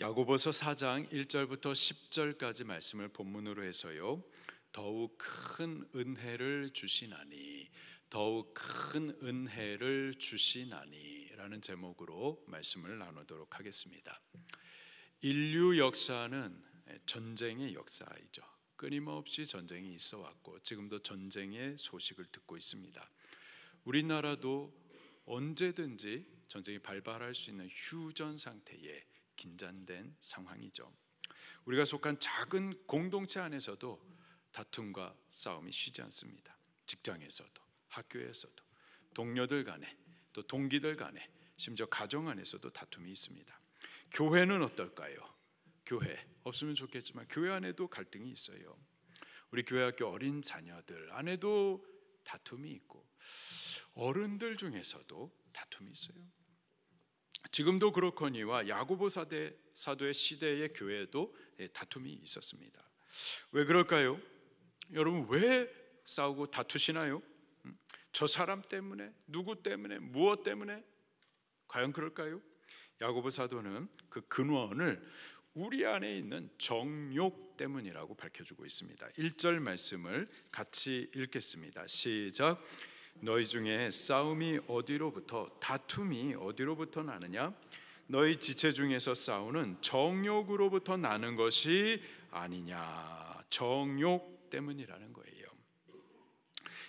야고보서 4장 1절부터 10절까지 말씀을 본문으로 해서요, 더욱 큰 은혜를 주시나니, 더욱 큰 은혜를 주시나니 라는 제목으로 말씀을 나누도록 하겠습니다. 인류 역사는 전쟁의 역사이죠. 끊임없이 전쟁이 있어 왔고 지금도 전쟁의 소식을 듣고 있습니다. 우리나라도 언제든지 전쟁이 발발할 수 있는 휴전 상태에 긴장된 상황이죠. 우리가 속한 작은 공동체 안에서도 다툼과 싸움이 쉬지 않습니다. 직장에서도, 학교에서도, 동료들 간에, 또 동기들 간에, 심지어 가정 안에서도 다툼이 있습니다. 교회는 어떨까요? 교회 없으면 좋겠지만 교회 안에도 갈등이 있어요. 우리 교회학교 어린 자녀들 안에도 다툼이 있고 어른들 중에서도 다툼이 있어요. 지금도 그렇거니와 야고보 사도의 시대의 교회에도 다툼이 있었습니다. 왜 그럴까요? 여러분, 왜 싸우고 다투시나요? 저 사람 때문에, 누구 때문에, 무엇 때문에? 과연 그럴까요? 야고보 사도는 그 근원을 우리 안에 있는 정욕 때문이라고 밝혀주고 있습니다. 1절 말씀을 같이 읽겠습니다. 시작. 너희 중에 싸움이 어디로부터, 다툼이 어디로부터 나느냐? 너희 지체 중에서 싸우는 정욕으로부터 나는 것이 아니냐. 정욕 때문이라는 거예요.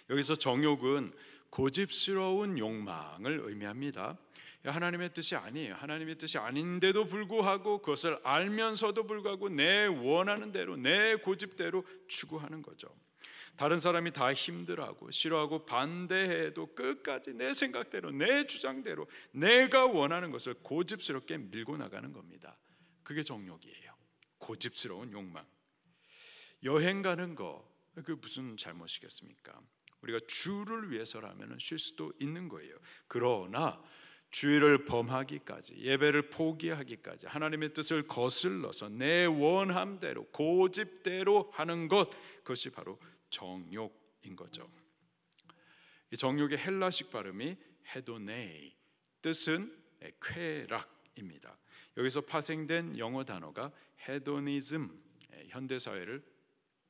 여기서 정욕은 고집스러운 욕망을 의미합니다. 하나님의 뜻이 아니에요. 하나님의 뜻이 아닌데도 불구하고 그것을 알면서도 불구하고 내 원하는 대로, 내 고집대로 추구하는 거죠. 다른 사람이 다 힘들어하고 싫어하고 반대해도 끝까지 내 생각대로, 내 주장대로 내가 원하는 것을 고집스럽게 밀고 나가는 겁니다. 그게 정욕이에요. 고집스러운 욕망. 여행 가는 거, 그게 무슨 잘못이겠습니까? 우리가 주를 위해서라면 쉴 수도 있는 거예요. 그러나 주의를 범하기까지, 예배를 포기하기까지, 하나님의 뜻을 거슬러서 내 원함대로, 고집대로 하는 것, 그것이 바로 정욕인 거죠. 이 정욕의 헬라식 발음이 헤도네이, 뜻은 쾌락입니다. 여기서 파생된 영어 단어가 헤도니즘, 현대사회를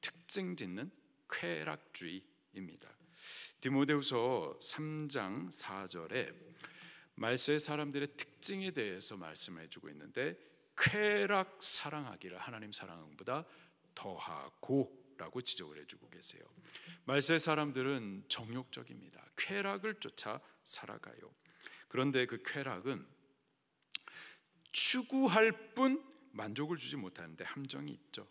특징짓는 쾌락주의입니다. 디모데후서 3장 4절에 말세 사람들의 특징에 대해서 말씀해 주고 있는데, 쾌락 사랑하기를 하나님 사랑하는 것보다 더하고 라고 지적을 해주고 계세요. 말세 사람들은 정욕적입니다. 쾌락을 쫓아 살아가요. 그런데 그 쾌락은 추구할 뿐 만족을 주지 못하는데 함정이 있죠.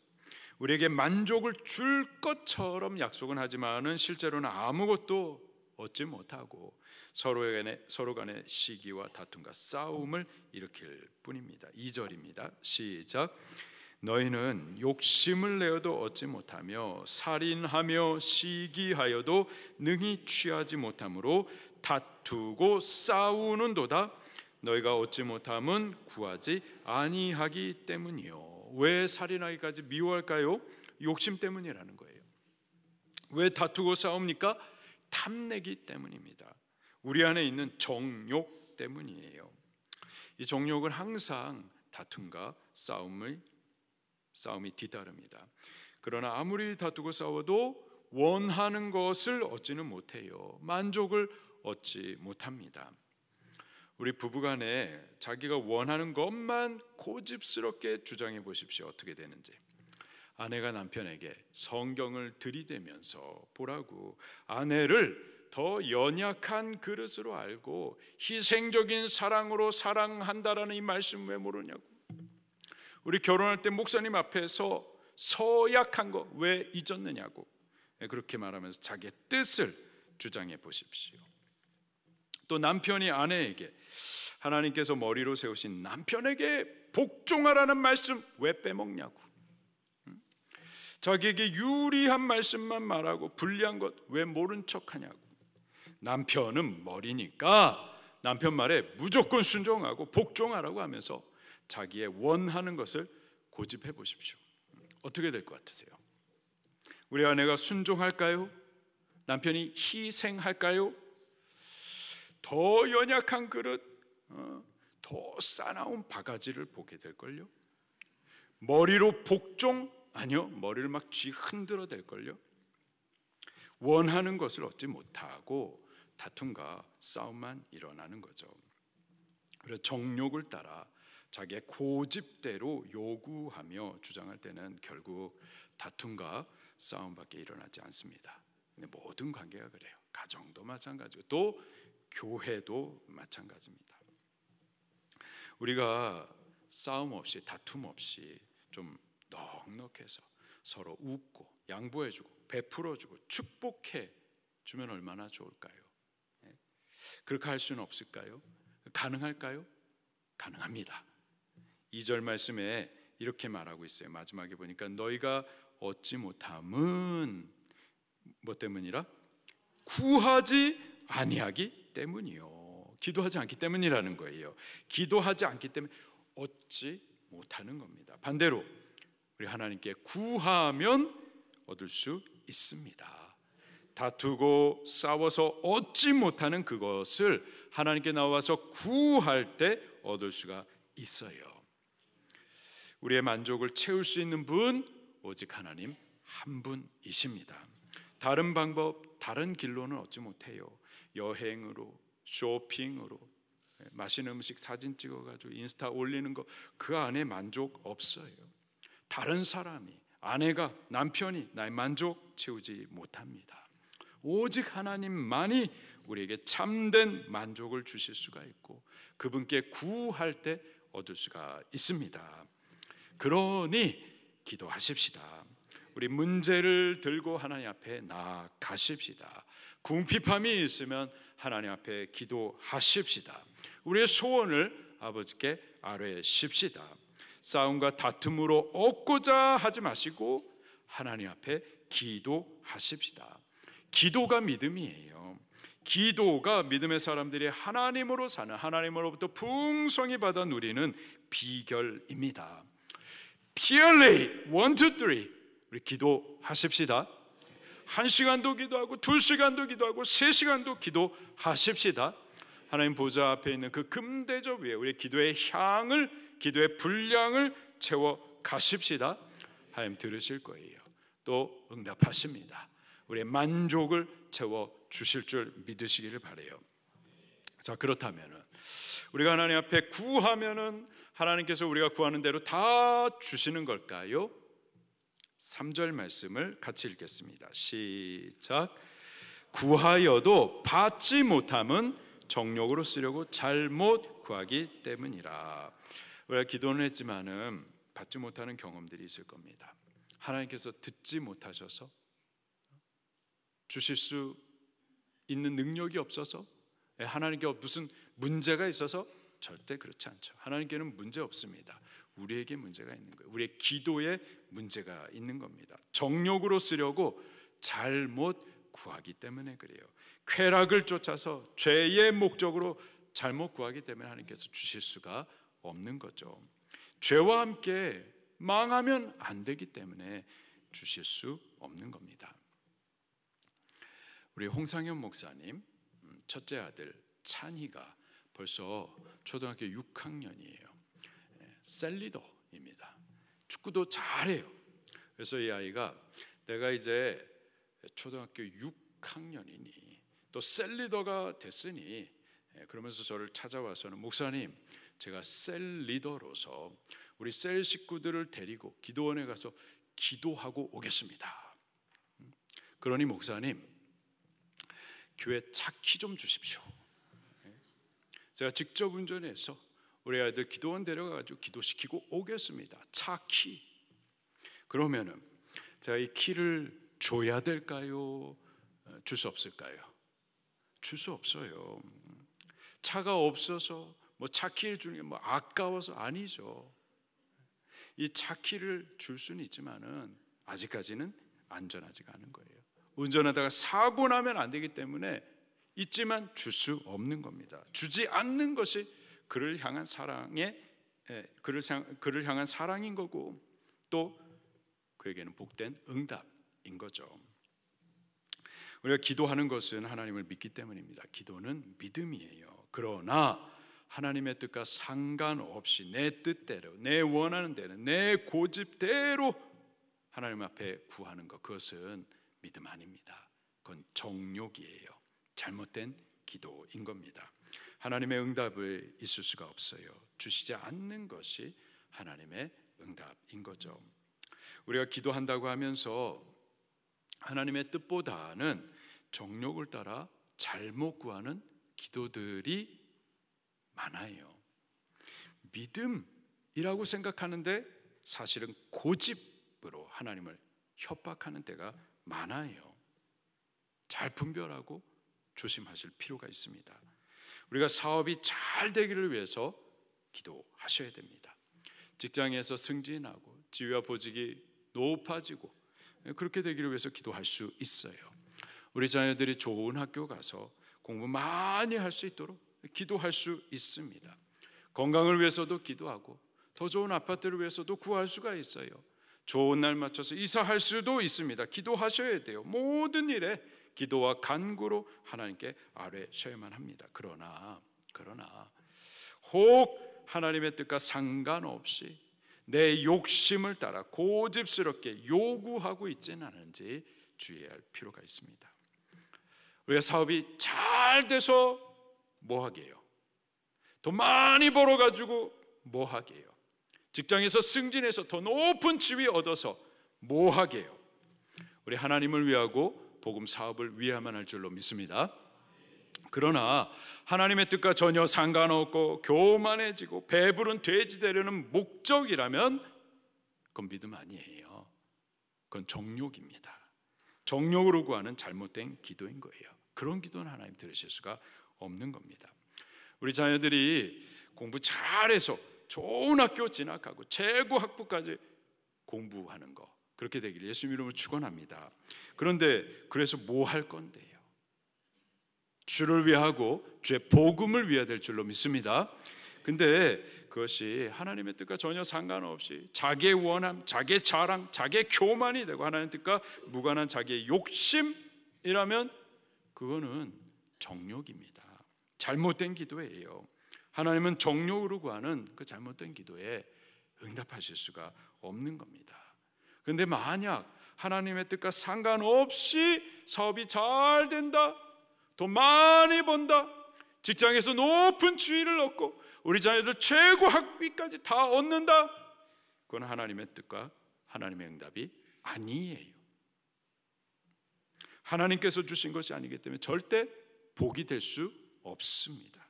우리에게 만족을 줄 것처럼 약속은 하지만은 실제로는 아무것도 얻지 못하고 서로 간의 시기와 다툼과 싸움을 일으킬 뿐입니다. 2절입니다. 시작. 너희는 욕심을 내어도 얻지 못하며 살인하며 시기하여도 능히 취하지 못하므로 다투고 싸우는도다. 너희가 얻지 못함은 구하지 아니하기 때문이요. 왜 살인하기까지 미워할까요? 욕심 때문이라는 거예요. 왜 다투고 싸웁니까? 탐내기 때문입니다. 우리 안에 있는 정욕 때문이에요. 이 정욕은 항상 다툼과 싸움이 뒤따릅니다. 그러나 아무리 다투고 싸워도 원하는 것을 얻지는 못해요. 만족을 얻지 못합니다. 우리 부부간에 자기가 원하는 것만 고집스럽게 주장해 보십시오. 어떻게 되는지. 아내가 남편에게 성경을 들이대면서 보라고, 아내를 더 연약한 그릇으로 알고 희생적인 사랑으로 사랑한다라는 이 말씀 왜 모르냐고. 우리 결혼할 때 목사님 앞에서 서약한 거 왜 잊었느냐고. 그렇게 말하면서 자기의 뜻을 주장해 보십시오. 또 남편이 아내에게 하나님께서 머리로 세우신 남편에게 복종하라는 말씀 왜 빼먹냐고. 자기에게 유리한 말씀만 말하고 불리한 것 왜 모른 척하냐고. 남편은 머리니까 남편 말에 무조건 순종하고 복종하라고 하면서 자기의 원하는 것을 고집해 보십시오. 어떻게 될 것 같으세요? 우리 아내가 순종할까요? 남편이 희생할까요? 더 연약한 그릇, 더 싸나운 바가지를 보게 될걸요. 머리로 복종? 아니요, 머리를 막 쥐 흔들어 댈걸요. 원하는 것을 얻지 못하고 다툼과 싸움만 일어나는 거죠. 그래서 정욕을 따라 자기의 고집대로 요구하며 주장할 때는 결국 다툼과 싸움밖에 일어나지 않습니다. 근데 모든 관계가 그래요. 가정도 마찬가지고 또 교회도 마찬가지입니다. 우리가 싸움 없이 다툼 없이 좀 넉넉해서 서로 웃고 양보해주고 베풀어주고 축복해주면 얼마나 좋을까요? 그렇게 할 수는 없을까요? 가능할까요? 가능합니다. 2절 말씀에 이렇게 말하고 있어요. 마지막에 보니까 너희가 얻지 못함은 뭐 때문이라? 구하지 아니하기 때문이요. 기도하지 않기 때문이라는 거예요. 기도하지 않기 때문에 얻지 못하는 겁니다. 반대로 우리 하나님께 구하면 얻을 수 있습니다. 다투고 싸워서 얻지 못하는 그것을 하나님께 나와서 구할 때 얻을 수가 있어요. 우리의 만족을 채울 수 있는 분 오직 하나님 한 분이십니다. 다른 방법, 다른 길로는 얻지 못해요. 여행으로, 쇼핑으로, 맛있는 음식 사진 찍어가지고 인스타 올리는 거, 그 안에 만족 없어요. 다른 사람이, 아내가, 남편이 나의 만족 채우지 못합니다. 오직 하나님만이 우리에게 참된 만족을 주실 수가 있고 그분께 구할 때 얻을 수가 있습니다. 그러니 기도하십시다. 우리 문제를 들고 하나님 앞에 나아가십시다. 궁핍함이 있으면 하나님 앞에 기도하십시다. 우리의 소원을 아버지께 아뢰십시다. 싸움과 다툼으로 얻고자 하지 마시고 하나님 앞에 기도하십시다. 기도가 믿음이에요. 기도가 믿음의 사람들이 하나님으로 사는, 하나님으로부터 풍성히 받아 누리는 비결입니다. Purely 1, 2, 3 우리 기도하십시다. 1시간도 기도하고 2시간도 기도하고 3시간도 기도하십시다. 하나님 보좌 앞에 있는 그 금대접 위에 우리 기도의 향을, 기도의 분량을 채워 가십시다. 하나님 들으실 거예요. 또 응답하십니다. 우리의 만족을 채워 주실 줄 믿으시기를 바라요. 자, 그렇다면은 우리가 하나님 앞에 구하면은 하나님께서 우리가 구하는 대로 다 주시는 걸까요? 3절 말씀을 같이 읽겠습니다. 시작. 구하여도 받지 못함은 정욕으로 쓰려고 잘못 구하기 때문이라. 우리가 기도는 했지만은 받지 못하는 경험들이 있을 겁니다. 하나님께서 듣지 못하셔서, 주실 수 있는 능력이 없어서, 하나님께 무슨 문제가 있어서? 절대 그렇지 않죠. 하나님께는 문제 없습니다. 우리에게 문제가 있는 거예요. 우리의 기도에 문제가 있는 겁니다. 정욕으로 쓰려고 잘못 구하기 때문에 그래요. 쾌락을 쫓아서 죄의 목적으로 잘못 구하기 때문에 하나님께서 주실 수가 없는 거죠. 죄와 함께 망하면 안 되기 때문에 주실 수 없는 겁니다. 우리 홍상현 목사님 첫째 아들 찬희가 벌써 초등학교 6학년이에요. 셀리더입니다. 축구도 잘해요. 그래서 이 아이가 내가 이제 초등학교 6학년이니 또 셀리더가 됐으니, 그러면서 저를 찾아와서는 목사님, 제가 셀리더로서 우리 셀 식구들을 데리고 기도원에 가서 기도하고 오겠습니다. 그러니 목사님, 교회 차 키 좀 주십시오. 제가 직접 운전해서 우리 아이들 기도원 데려가가지고 기도시키고 오겠습니다. 차 키. 그러면은 제가 이 키를 줘야 될까요? 줄 수 없을까요? 줄 수 없어요. 차가 없어서 뭐 차 키를 주는 게 뭐 아까워서 아니죠. 이 차 키를 줄 수는 있지만은 아직까지는 안전하지가 않은 거예요. 운전하다가 사고 나면 안 되기 때문에 있지만 줄 수 없는 겁니다. 주지 않는 것이 그를 향한 그를 향한 사랑인 거고 또 그에게는 복된 응답인 거죠. 우리가 기도하는 것은 하나님을 믿기 때문입니다. 기도는 믿음이에요. 그러나 하나님의 뜻과 상관없이 내 뜻대로, 내 원하는 대로, 내 고집대로 하나님 앞에 구하는 것, 그것은 믿음 아닙니다. 그건 정욕이에요. 잘못된 기도인 겁니다. 하나님의 응답을 있을 수가 없어요. 주시지 않는 것이 하나님의 응답인 거죠. 우리가 기도한다고 하면서 하나님의 뜻보다는 정욕을 따라 잘못 구하는 기도들이 많아요. 믿음이라고 생각하는데 사실은 고집으로 하나님을 협박하는 때가 많아요. 잘 분별하고 조심하실 필요가 있습니다. 우리가 사업이 잘 되기를 위해서 기도하셔야 됩니다. 직장에서 승진하고 지위와 보직이 높아지고 그렇게 되기를 위해서 기도할 수 있어요. 우리 자녀들이 좋은 학교 가서 공부 많이 할 수 있도록 기도할 수 있습니다. 건강을 위해서도 기도하고 더 좋은 아파트를 위해서도 구할 수가 있어요. 좋은 날 맞춰서 이사할 수도 있습니다. 기도하셔야 돼요. 모든 일에 기도와 간구로 하나님께 아뢰셔야만 합니다. 그러나 혹 하나님의 뜻과 상관없이 내 욕심을 따라 고집스럽게 요구하고 있지는 않은지 주의해야 할 필요가 있습니다. 우리가 사업이 잘 돼서 뭐 하게요? 돈 많이 벌어가지고 뭐 하게요? 직장에서 승진해서 더 높은 지위 얻어서 뭐 하게요? 우리 하나님을 위하고 복음 사업을 위해야만 할 줄로 믿습니다. 그러나 하나님의 뜻과 전혀 상관없고 교만해지고 배부른 돼지 되려는 목적이라면 그건 믿음 아니에요. 그건 정욕입니다. 정욕으로 구하는 잘못된 기도인 거예요. 그런 기도는 하나님 들으실 수가 없는 겁니다. 우리 자녀들이 공부 잘해서 좋은 학교 진학하고 최고 학부까지 공부하는 거, 그렇게 되기를 예수님 이름으로 축원합니다. 그런데 그래서 뭐 할 건데요? 주를 위하고 주의 복음을 위해야 될 줄로 믿습니다. 근데 그것이 하나님의 뜻과 전혀 상관없이 자기의 원함, 자기의 자랑, 자기의 교만이 되고 하나님의 뜻과 무관한 자기의 욕심이라면 그거는 정욕입니다. 잘못된 기도예요. 하나님은 정욕으로 구하는 그 잘못된 기도에 응답하실 수가 없는 겁니다. 그런데 만약 하나님의 뜻과 상관없이 사업이 잘 된다, 돈 많이 번다, 직장에서 높은 지위를 얻고 우리 자녀들 최고 학위까지 다 얻는다, 그건 하나님의 뜻과 하나님의 응답이 아니에요. 하나님께서 주신 것이 아니기 때문에 절대 복이 될 수 없습니다.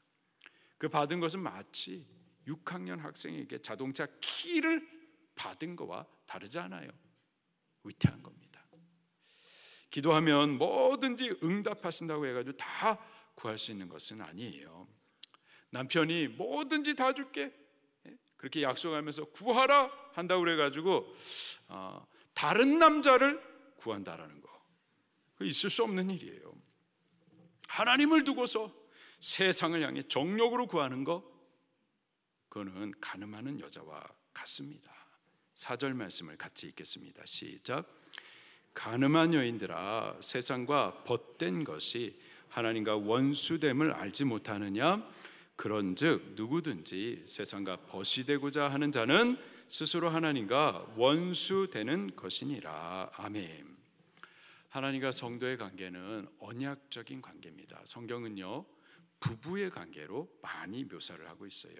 그 받은 것은 마치 6학년 학생에게 자동차 키를 받은 거와 다르지 않아요. 위태한 겁니다. 기도하면 뭐든지 응답하신다고 해가지고 다 구할 수 있는 것은 아니에요. 남편이 뭐든지 다 줄게 그렇게 약속하면서 구하라 한다고 그래가지고 다른 남자를 구한다라는 거, 있을 수 없는 일이에요. 하나님을 두고서 세상을 향해 정욕으로 구하는 거, 그거는 가늠하는 여자와 같습니다. 4절 말씀을 같이 읽겠습니다. 시작. 가늠한 여인들아, 세상과 벗된 것이 하나님과 원수됨을 알지 못하느냐? 그런즉 누구든지 세상과 벗이 되고자 하는 자는 스스로 하나님과 원수되는 것이니라. 아멘. 하나님과 성도의 관계는 언약적인 관계입니다. 성경은요, 부부의 관계로 많이 묘사를 하고 있어요.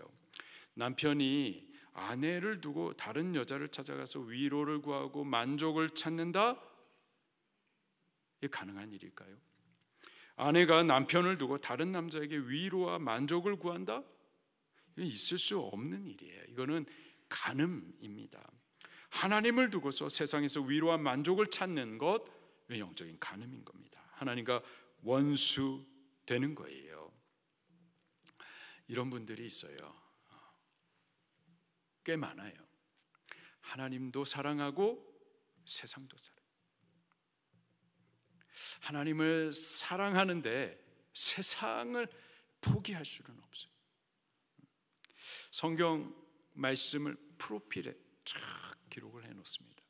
남편이 아내를 두고 다른 여자를 찾아가서 위로를 구하고 만족을 찾는다? 이게 가능한 일일까요? 아내가 남편을 두고 다른 남자에게 위로와 만족을 구한다? 이건 있을 수 없는 일이에요. 이거는 간음입니다. 하나님을 두고서 세상에서 위로와 만족을 찾는 것, 영적인 간음인 겁니다. 하나님과 원수 되는 거예요. 이런 분들이 있어요. 꽤 많아요. 하나님도 사랑하고 세상도 사랑해요. 하나님을 사랑하는데 세상을 포기할 수는 없어요. 성경 말씀을 프로필에 쫙 기록을 해놓습니다.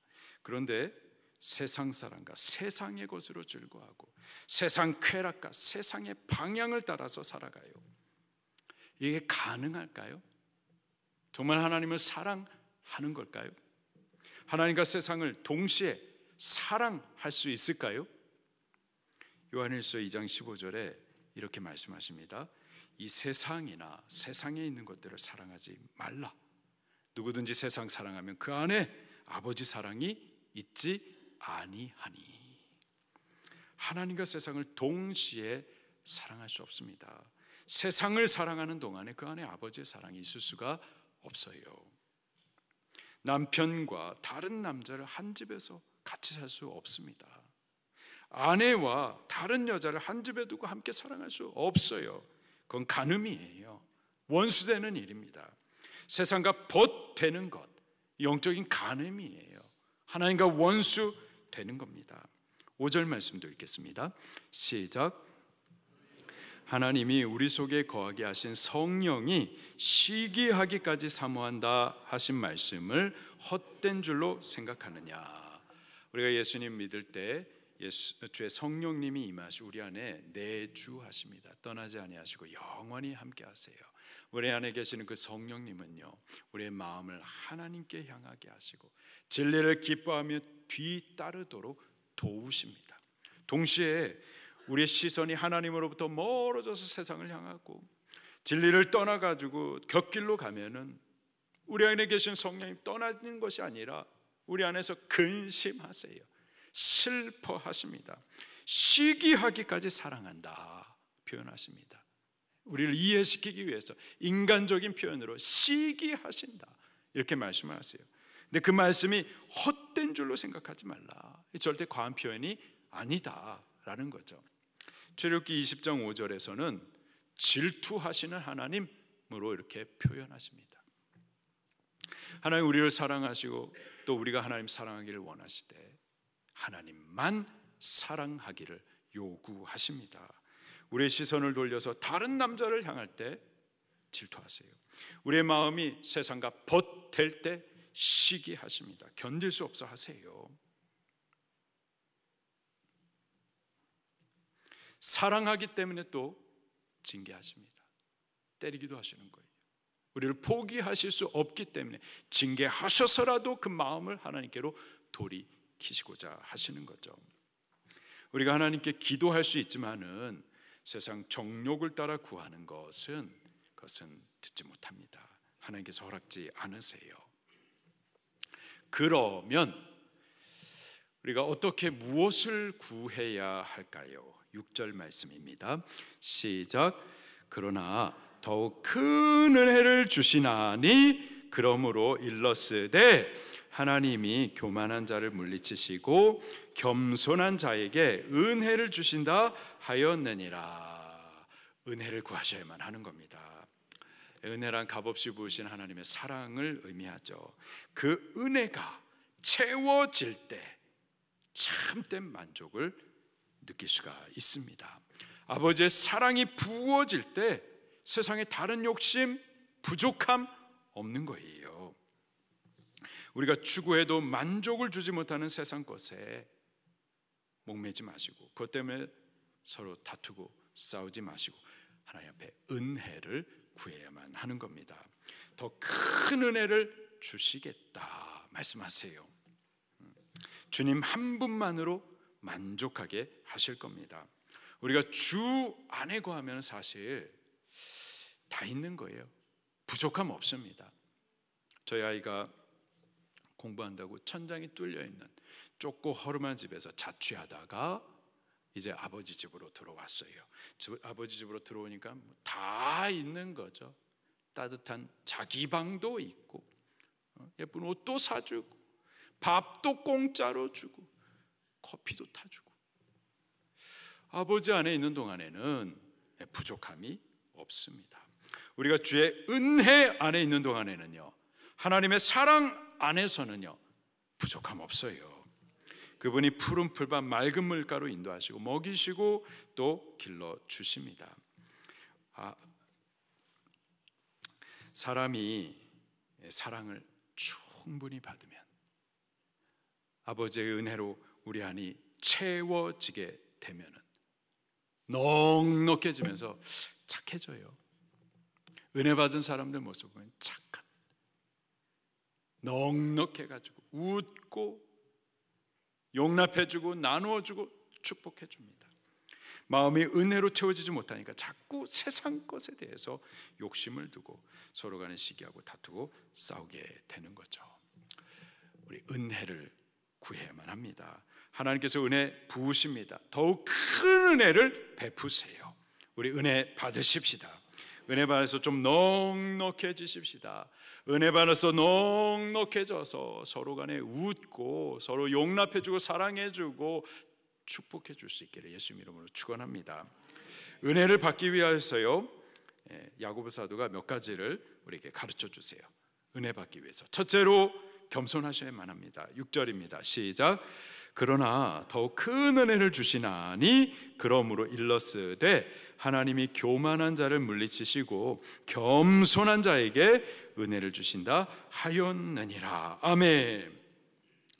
그런데 세상 사랑과 세상의 것으로 즐거워하고 세상 쾌락과 세상의 방향을 따라서 살아가요. 이게 가능할까요? 정말 하나님을 사랑하는 걸까요? 하나님과 세상을 동시에 사랑할 수 있을까요? 요한일서 2장 15절에 이렇게 말씀하십니다. 이 세상이나 세상에 있는 것들을 사랑하지 말라. 누구든지 세상 사랑하면 그 안에 아버지 사랑이 있지 아니하니. 하나님과 세상을 동시에 사랑할 수 없습니다. 세상을 사랑하는 동안에 그 안에 아버지의 사랑이 있을 수가 없어요. 남편과 다른 남자를 한 집에서 같이 살 수 없습니다. 아내와 다른 여자를 한 집에 두고 함께 사랑할 수 없어요. 그건 간음이에요. 원수되는 일입니다. 세상과 벗되는 것, 영적인 간음이에요. 하나님과 원수되는 겁니다. 5절 말씀도 읽겠습니다. 시작. 하나님이 우리 속에 거하게 하신 성령이 시기하기까지 사모한다 하신 말씀을 헛된 줄로 생각하느냐. 우리가 예수님 믿을 때 주의 성령님이 임하시 우리 안에 내주하십니다. 떠나지 아니하시고 영원히 함께 하세요. 우리 안에 계시는 그 성령님은요, 우리의 마음을 하나님께 향하게 하시고 진리를 기뻐하며 뒤따르도록 도우십니다. 동시에 우리의 시선이 하나님으로부터 멀어져서 세상을 향하고 진리를 떠나가지고 곁길로 가면은 우리 안에 계신 성령님 떠나는 것이 아니라 우리 안에서 근심하세요. 슬퍼하십니다. 시기하기까지 사랑한다 표현하십니다. 우리를 이해시키기 위해서 인간적인 표현으로 시기하신다 이렇게 말씀을 하세요. 근데 그 말씀이 헛된 줄로 생각하지 말라. 절대 과한 표현이 아니다라는 거죠. 출애굽기 20장 5절에서는 질투하시는 하나님으로 이렇게 표현하십니다. 하나님 우리를 사랑하시고 또 우리가 하나님 사랑하기를 원하실 때 하나님만 사랑하기를 요구하십니다. 우리의 시선을 돌려서 다른 남자를 향할 때 질투하세요. 우리의 마음이 세상과 벗될 때 시기하십니다. 견딜 수 없어 하세요. 사랑하기 때문에 또 징계하십니다. 때리기도 하시는 거예요. 우리를 포기하실 수 없기 때문에 징계하셔서라도 그 마음을 하나님께로 돌이키시고자 하시는 거죠. 우리가 하나님께 기도할 수 있지만은 세상 정욕을 따라 구하는 것은 듣지 못합니다. 하나님께서 허락지 않으세요. 그러면 우리가 어떻게 무엇을 구해야 할까요? 6절 말씀입니다. 시작. 그러나 더욱 큰 은혜를 주시나니 그러므로 일렀으되 하나님이 교만한 자를 물리치시고 겸손한 자에게 은혜를 주신다 하였느니라. 은혜를 구하셔야만 하는 겁니다. 은혜란 값없이 부으신 하나님의 사랑을 의미하죠. 그 은혜가 채워질 때 참된 만족을 느낄 수가 있습니다. 아버지의 사랑이 부어질 때 세상에 다른 욕심, 부족함 없는 거예요. 우리가 추구해도 만족을 주지 못하는 세상 것에 목매지 마시고 그것 때문에 서로 다투고 싸우지 마시고 하나님 앞에 은혜를 구해야만 하는 겁니다. 더 큰 은혜를 주시겠다 말씀하세요. 주님 한 분만으로 만족하게 하실 겁니다. 우리가 주 안에 거하면 사실 다 있는 거예요. 부족함 없습니다. 저희 아이가 공부한다고 천장이 뚫려 있는 좁고 허름한 집에서 자취하다가 이제 아버지 집으로 들어왔어요. 아버지 집으로 들어오니까 다 있는 거죠. 따뜻한 자기 방도 있고 예쁜 옷도 사주고 밥도 공짜로 주고 커피도 타주고. 아버지 안에 있는 동안에는 부족함이 없습니다. 우리가 주의 은혜 안에 있는 동안에는요, 하나님의 사랑 안에서는요 부족함 없어요. 그분이 푸른 풀밭 맑은 물가로 인도하시고 먹이시고 또 길러주십니다. 사람이 사랑을 충분히 받으면 아버지의 은혜로 우리 안이 채워지게 되면은 넉넉해지면서 착해져요. 은혜 받은 사람들 모습 보면 착한, 넉넉해가지고 웃고 용납해주고 나누어주고 축복해줍니다. 마음이 은혜로 채워지지 못하니까 자꾸 세상 것에 대해서 욕심을 두고 서로 간에 시기하고 다투고 싸우게 되는 거죠. 우리 은혜를 구해야만 합니다. 하나님께서 은혜 부으십니다. 더욱 큰 은혜를 베푸세요. 우리 은혜 받으십시다. 은혜 받아서 좀 넉넉해지십시다. 은혜 받아서 넉넉해져서 서로 간에 웃고 서로 용납해주고 사랑해주고 축복해 줄 수 있기를 예수님 이름으로 축원합니다. 은혜를 받기 위해서요, 야고보 사도가 몇 가지를 우리에게 가르쳐 주세요. 은혜 받기 위해서 첫째로 겸손하셔야만 합니다. 6절입니다. 시작. 그러나 더욱 큰 은혜를 주시나니 그러므로 일러스되 하나님이 교만한 자를 물리치시고 겸손한 자에게 은혜를 주신다 하였느니라. 아멘.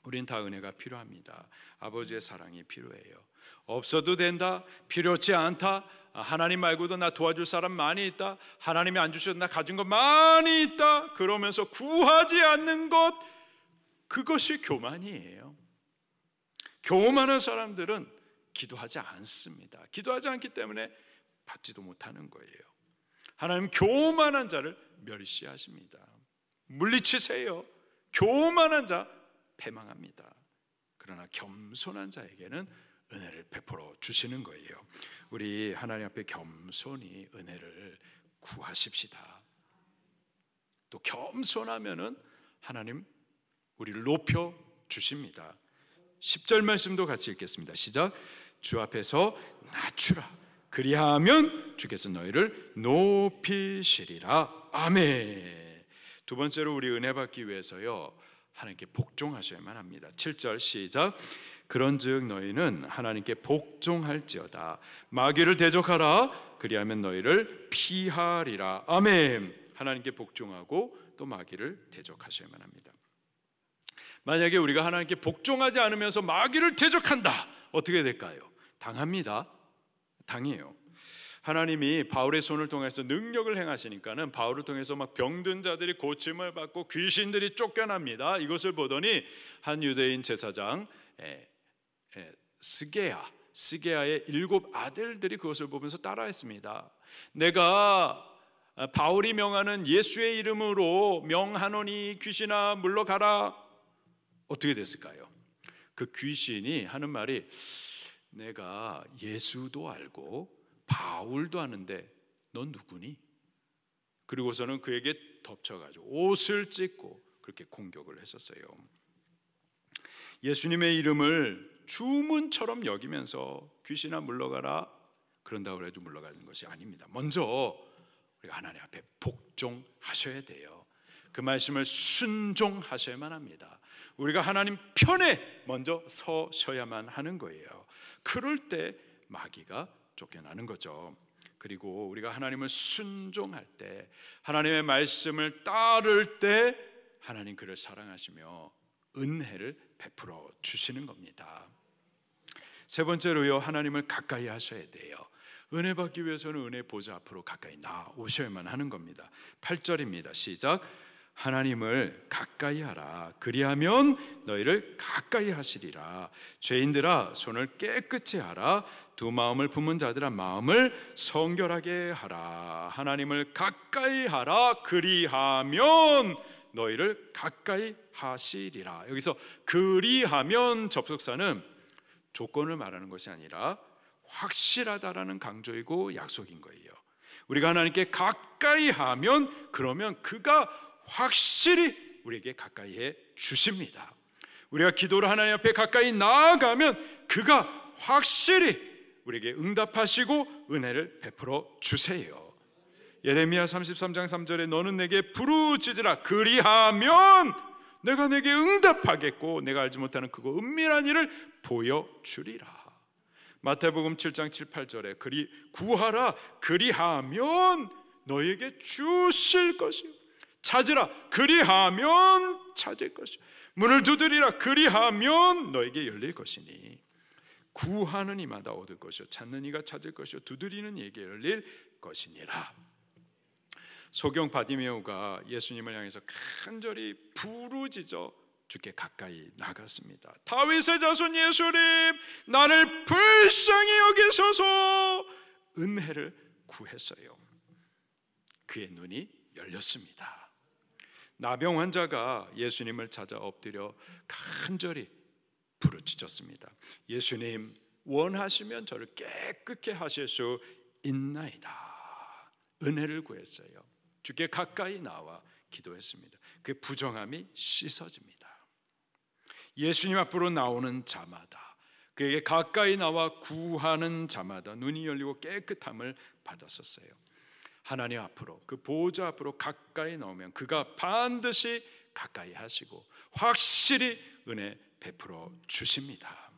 우린 다 은혜가 필요합니다. 아버지의 사랑이 필요해요. 없어도 된다, 필요치 않다, 하나님 말고도 나 도와줄 사람 많이 있다, 하나님이 안 주셔도 나 가진 것 많이 있다, 그러면서 구하지 않는 것, 그것이 교만이에요. 교만한 사람들은 기도하지 않습니다. 기도하지 않기 때문에 받지도 못하는 거예요. 하나님 교만한 자를 멸시하십니다. 물리치세요. 교만한 자 패망합니다. 그러나 겸손한 자에게는 은혜를 베풀어 주시는 거예요. 우리 하나님 앞에 겸손히 은혜를 구하십시다. 또 겸손하면은 하나님 우리를 높여 주십니다. 10절 말씀도 같이 읽겠습니다. 시작. 주 앞에서 낮추라. 그리하면 주께서 너희를 높이시리라. 아멘. 두 번째로 우리 은혜 받기 위해서요, 하나님께 복종하셔야만 합니다. 7절 시작. 그런즉 너희는 하나님께 복종할지어다. 마귀를 대적하라. 그리하면 너희를 피하리라. 아멘. 하나님께 복종하고 또 마귀를 대적하셔야만 합니다. 만약에 우리가 하나님께 복종하지 않으면서 마귀를 대적한다, 어떻게 될까요? 당합니다. 당해요. 하나님이 바울의 손을 통해서 능력을 행하시니까는 바울을 통해서 막 병든 자들이 고침을 받고 귀신들이 쫓겨납니다. 이것을 보더니 한 유대인 제사장 스게아의 7 아들들이 그것을 보면서 따라했습니다. 내가 바울이 명하는 예수의 이름으로 명하노니 귀신아 물러가라. 어떻게 됐을까요? 그 귀신이 하는 말이, 내가 예수도 알고 바울도 아는데 넌 누구니? 그리고서는 그에게 덮쳐가지고 옷을 찢고 그렇게 공격을 했었어요. 예수님의 이름을 주문처럼 여기면서 귀신아 물러가라 그런다고 해도 물러가는 것이 아닙니다. 먼저 우리가 하나님 앞에 복종하셔야 돼요. 그 말씀을 순종하셔야만 합니다. 우리가 하나님 편에 먼저 서셔야만 하는 거예요. 그럴 때 마귀가 쫓겨나는 거죠. 그리고 우리가 하나님을 순종할 때, 하나님의 말씀을 따를 때 하나님 그를 사랑하시며 은혜를 베풀어 주시는 겁니다. 세 번째로요, 하나님을 가까이 하셔야 돼요. 은혜 받기 위해서는 은혜 보좌 앞으로 가까이 나오셔야만 하는 겁니다. 8절입니다. 시작. 하나님을 가까이 하라. 그리하면 너희를 가까이 하시리라. 죄인들아 손을 깨끗이 하라. 두 마음을 품은 자들아 마음을 성결하게 하라. 하나님을 가까이 하라. 그리하면 너희를 가까이 하시리라. 여기서 그리하면 접속사는 조건을 말하는 것이 아니라 확실하다라는 강조이고 약속인 거예요. 우리가 하나님께 가까이 하면 그러면 그가 확실히 우리에게 가까이 해 주십니다. 우리가 기도로 하나님 앞에 가까이 나아가면 그가 확실히 우리에게 응답하시고 은혜를 베풀어 주세요. 예레미야 33장 3절에 너는 내게 부르짖으라. 그리하면 내가 내게 응답하겠고 내가 알지 못하는 크고 은밀한 일을 보여주리라. 마태복음 7장 7, 8절에 구하라. 그리하면 너에게 주실 것이요. 찾으라. 그리하면 찾을 것이요. 문을 두드리라. 그리하면 너에게 열릴 것이니. 구하는 이마다 얻을 것이요 찾는 이가 찾을 것이요 두드리는 이에게 열릴 것이니라. 소경 바디메오가 예수님을 향해서 간절히 부르짖어 주께 가까이 나갔습니다. 다윗의 자손 예수님, 나를 불쌍히 여기소서. 은혜를 구했어요. 그의 눈이 열렸습니다. 나병 환자가 예수님을 찾아 엎드려 간절히 부르짖었습니다. 예수님, 원하시면 저를 깨끗게 하실 수 있나이다. 은혜를 구했어요. 주께 가까이 나와 기도했습니다. 그 부정함이 씻어집니다. 예수님 앞으로 나오는 자마다, 그에게 가까이 나와 구하는 자마다 눈이 열리고 깨끗함을 받았었어요. 하나님 앞으로, 그 보호자 앞으로 가까이 나오면 그가 반드시 가까이 하시고 확실히 은혜 베풀어 주십니다.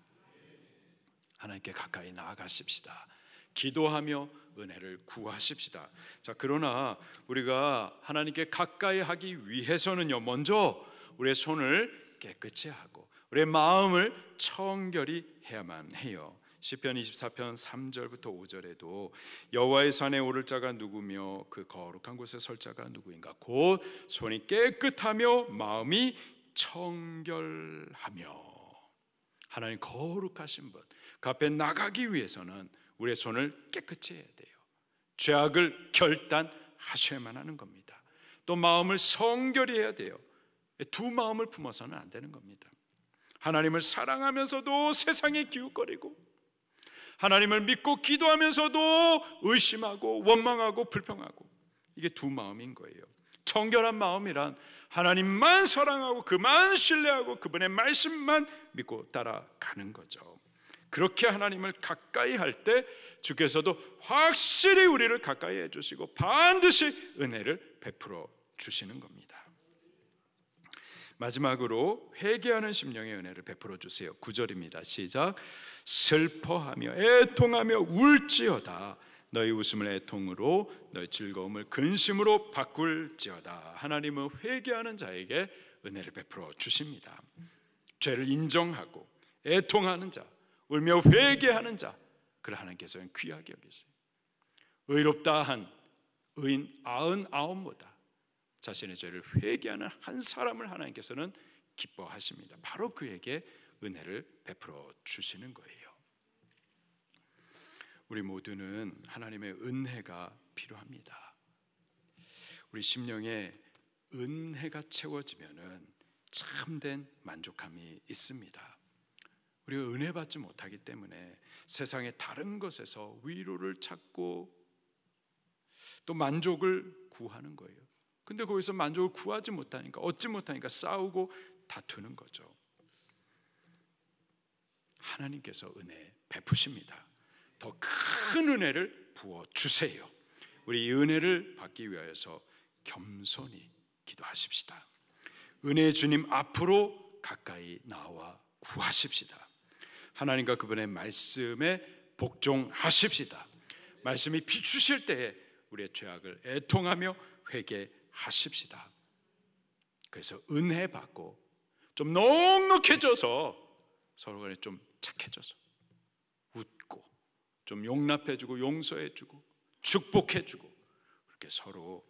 하나님께 가까이 나아가십시다. 기도하며 은혜를 구하십시다. 자, 그러나 우리가 하나님께 가까이 하기 위해서는요, 먼저 우리의 손을 깨끗이 하고 우리의 마음을 청결히 해야만 해요. 시편 24편 3절부터 5절에도 여호와의 산에 오를 자가 누구며 그 거룩한 곳에 설 자가 누구인가? 곧 손이 깨끗하며 마음이 청결하며. 하나님 거룩하신 분, 그 앞에 나가기 위해서는 우리의 손을 깨끗이 해야 돼요. 죄악을 결단하셔야만 하는 겁니다. 또 마음을 성결히 해야 돼요. 두 마음을 품어서는 안 되는 겁니다. 하나님을 사랑하면서도 세상에 기웃거리고, 하나님을 믿고 기도하면서도 의심하고 원망하고 불평하고, 이게 두 마음인 거예요. 청결한 마음이란 하나님만 사랑하고 그만 신뢰하고 그분의 말씀만 믿고 따라가는 거죠. 그렇게 하나님을 가까이 할 때 주께서도 확실히 우리를 가까이 해주시고 반드시 은혜를 베풀어 주시는 겁니다. 마지막으로 회개하는 심령의 은혜를 베풀어 주세요. 9절입니다. 시작. 슬퍼하며 애통하며 울지어다. 너희 웃음을 애통으로 너희 즐거움을 근심으로 바꿀지어다. 하나님은 회개하는 자에게 은혜를 베풀어 주십니다. 죄를 인정하고 애통하는 자, 울며 회개하는 자, 그를 하나님께서는 귀하게 여기세요. 의롭다 한 의인 99보다 자신의 죄를 회개하는 한 사람을 하나님께서는 기뻐하십니다. 바로 그에게 은혜를 베풀어 주시는 거예요. 우리 모두는 하나님의 은혜가 필요합니다. 우리 심령에 은혜가 채워지면은 참된 만족함이 있습니다. 우리가 은혜 받지 못하기 때문에 세상의 다른 것에서 위로를 찾고 또 만족을 구하는 거예요. 근데 거기서 만족을 구하지 못하니까, 얻지 못하니까 싸우고 다투는 거죠. 하나님께서 은혜 베푸십니다. 더 큰 은혜를 부어 주세요. 우리 이 은혜를 받기 위하여서 겸손히 기도하십시다. 은혜의 주님 앞으로 가까이 나와 구하십시다. 하나님과 그분의 말씀에 복종하십시다. 말씀이 비추실 때에 우리의 죄악을 애통하며 회개하십시다. 그래서 은혜 받고 좀 넉넉해져서 서로 간에 좀 착해져서 웃고 좀 용납해주고 용서해주고 축복해주고 그렇게 서로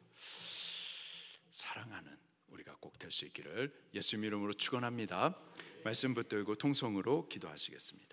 사랑하는 우리가 꼭 될 수 있기를 예수님 이름으로 축원합니다. 말씀 붙들고 통성으로 기도하시겠습니다.